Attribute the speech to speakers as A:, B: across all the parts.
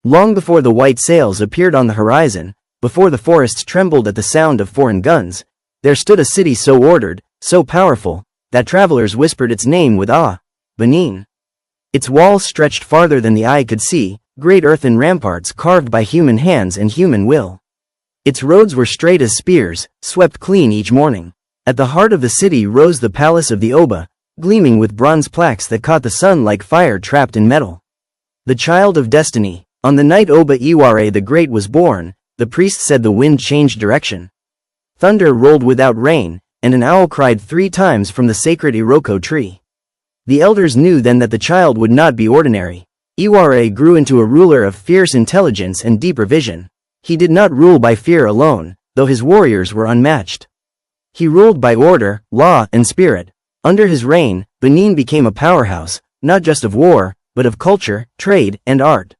A: Long before the white sails appeared on the horizon, before the forests trembled at the sound of foreign guns, there stood a city so ordered, so powerful, that travelers whispered its name with awe: Benin. Its walls stretched farther than the eye could see, great earthen ramparts carved by human hands and human will. Its roads were straight as spears, swept clean each morning. At the heart of the city rose the palace of the Oba, gleaming with bronze plaques that caught the sun like fire trapped in metal. The child of destiny. On the night Oba Iware the Great was born, the priest said the wind changed direction. Thunder rolled without rain, and an owl cried 3 times from the sacred Iroko tree. The elders knew then that the child would not be ordinary. Iware grew into a ruler of fierce intelligence and deeper vision. He did not rule by fear alone, though his warriors were unmatched. He ruled by order, law, and spirit. Under his reign, Benin became a powerhouse, not just of war, but of culture, trade, and art.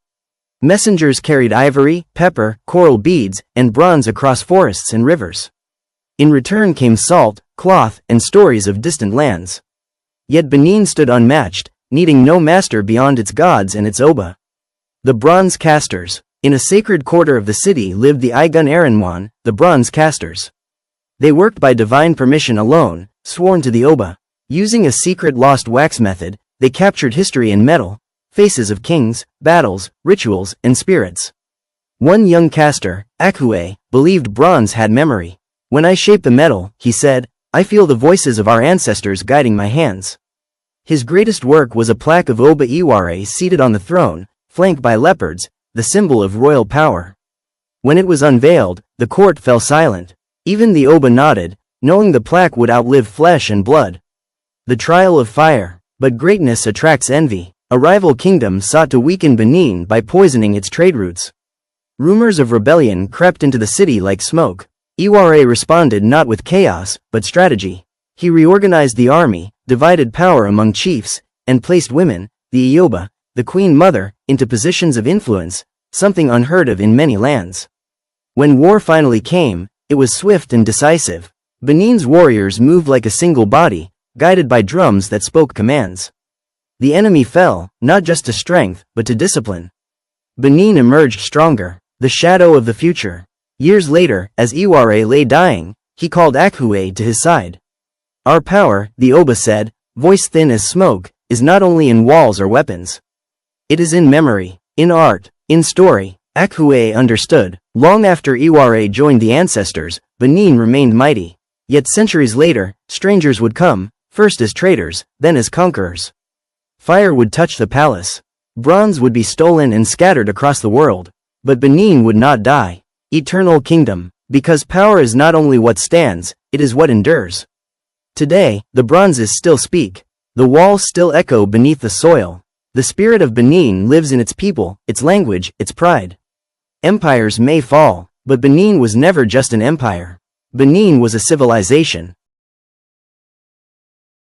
A: Messengers carried ivory, pepper, coral beads, and bronze across forests and rivers. In return came salt, cloth, and stories of distant lands. Yet Benin stood unmatched, needing no master beyond its gods and its Oba. The bronze casters. In a sacred quarter of the city lived the Igun Aranwan, the bronze casters. They worked by divine permission alone, sworn to the Oba. Using a secret lost wax method, they captured history in metal, faces of kings, battles, rituals, and spirits. One young caster, Akhue, believed bronze had memory. When I shape the metal, he said, I feel the voices of our ancestors guiding my hands. His greatest work was a plaque of Oba Iware seated on the throne, flanked by leopards, the symbol of royal power. When it was unveiled, the court fell silent. Even the Oba nodded, knowing the plaque would outlive flesh and blood. The trial of fire. But greatness attracts envy. A rival kingdom sought to weaken Benin by poisoning its trade routes. Rumors of rebellion crept into the city like smoke. Iware responded not with chaos, but strategy. He reorganized the army, divided power among chiefs, and placed women, the Ioba, the queen mother, into positions of influence, something unheard of in many lands. When war finally came, it was swift and decisive. Benin's warriors moved like a single body, guided by drums that spoke commands. The enemy fell, not just to strength, but to discipline. Benin emerged stronger, the shadow of the future. Years later, as Iware lay dying, he called Akhue to his side. Our power, the Oba said, voice thin as smoke, is not only in walls or weapons. It is in memory, in art, in story. Akhue understood. Long after Iware joined the ancestors, Benin remained mighty. Yet centuries later, strangers would come, first as traders, then as conquerors. Fire would touch the palace. Bronze would be stolen and scattered across the world. But Benin would not die. Eternal kingdom. Because power is not only what stands, it is what endures. Today, the bronzes still speak. The walls still echo beneath the soil. The spirit of Benin lives in its people, its language, its pride. Empires may fall, but Benin was never just an empire. Benin was a civilization.